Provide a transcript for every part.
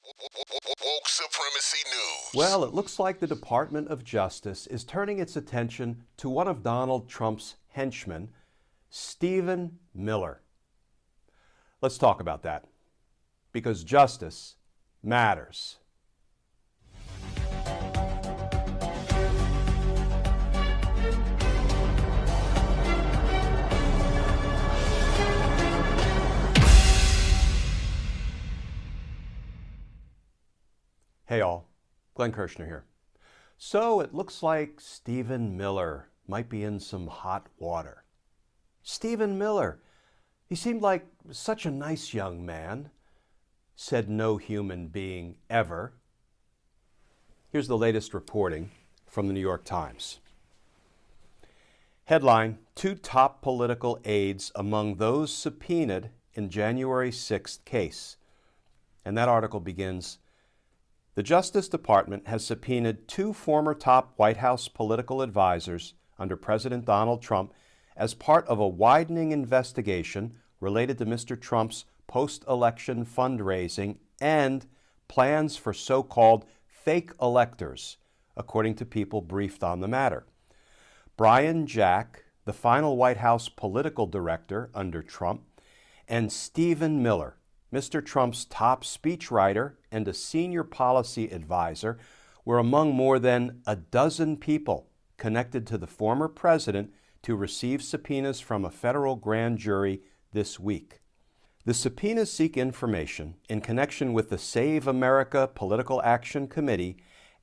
Woke Supremacy News. Well, it looks like the Department of Justice is turning its attention to one of Donald Trump's henchmen, Stephen Miller. Let's talk about that, because justice matters. Hey all, Glen Kirschner here. So it looks like Stephen Miller might be in some hot water. Stephen Miller, he seemed like such a nice young man, said no human being ever. Here's the latest reporting from the New York Times. Headline, 2 top political aides among those subpoenaed in January 6th case. And that article begins, the Justice Department has subpoenaed 2 former top White House political advisors under President Donald Trump as part of a widening investigation related to Mr. Trump's post-election fundraising and plans for so-called fake electors, according to people briefed on the matter. Brian Jack, the final White House political director under Trump, and Stephen Miller, Mr. Trump's top speechwriter and a senior policy advisor, were among more than a dozen people connected to the former president to receive subpoenas from a federal grand jury this week. The subpoenas seek information in connection with the Save America Political Action Committee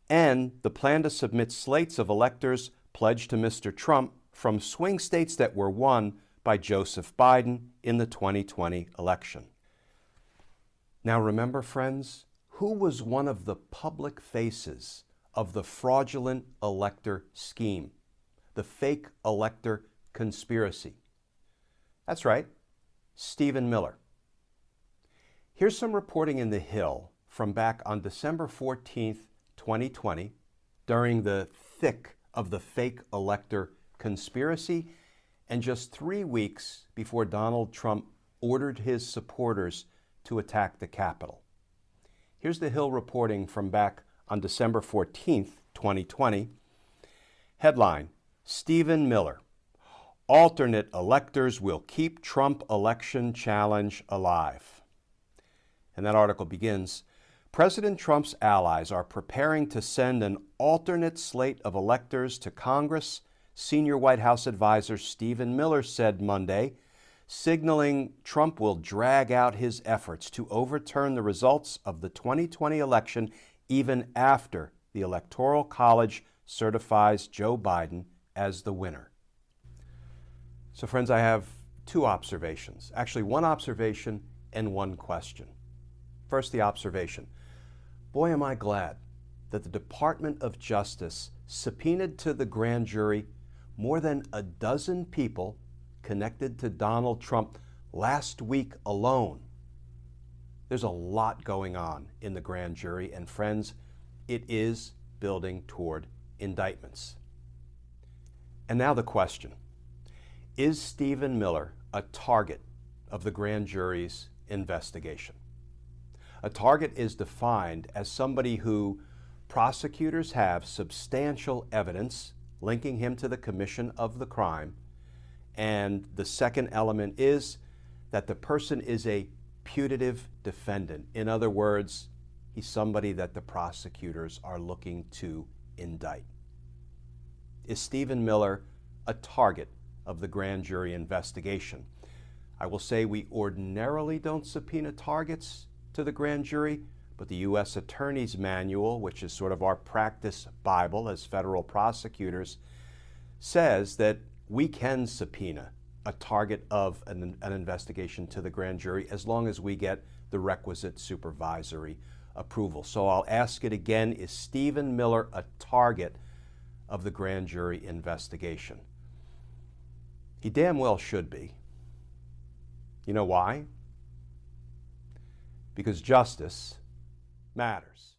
and the plan to submit slates of electors pledged to Mr. Trump from swing states that were won by Joseph Biden in the 2020 election. Now remember, friends, who was one of the public faces of the fraudulent elector scheme, the fake elector conspiracy? That's right, Stephen Miller. Here's some reporting in The Hill from back on December 14th, 2020, during the thick of the fake elector conspiracy, and just 3 weeks before Donald Trump ordered his supporters to attack the Capitol. Here's The Hill reporting from back on December 14th, 2020. Headline, Stephen Miller, alternate electors will keep Trump election challenge alive. And that article begins, President Trump's allies are preparing to send an alternate slate of electors to Congress, senior White House advisor Stephen Miller said Monday, signaling Trump will drag out his efforts to overturn the results of the 2020 election even after the Electoral College certifies Joe Biden as the winner. So friends, I have 2 observations. Actually, 1 observation and 1 question. First, the observation. Boy, am I glad that the Department of Justice subpoenaed to the grand jury more than a dozen people connected to Donald Trump last week alone. There's a lot going on in the grand jury, and friends, it is building toward indictments. And now the question, is Stephen Miller a target of the grand jury's investigation? A target is defined as somebody who prosecutors have substantial evidence linking him to the commission of the crime. And the second element is that the person is a putative defendant. In other words, he's somebody that the prosecutors are looking to indict. Is Stephen Miller a target of the grand jury investigation? I will say we ordinarily don't subpoena targets to the grand jury, but the U.S. Attorney's Manual, which is sort of our practice Bible as federal prosecutors, says that we can subpoena a target of an investigation to the grand jury as long as we get the requisite supervisory approval. So I'll ask it again, is Stephen Miller a target of the grand jury investigation? He damn well should be. You know why? Because justice matters.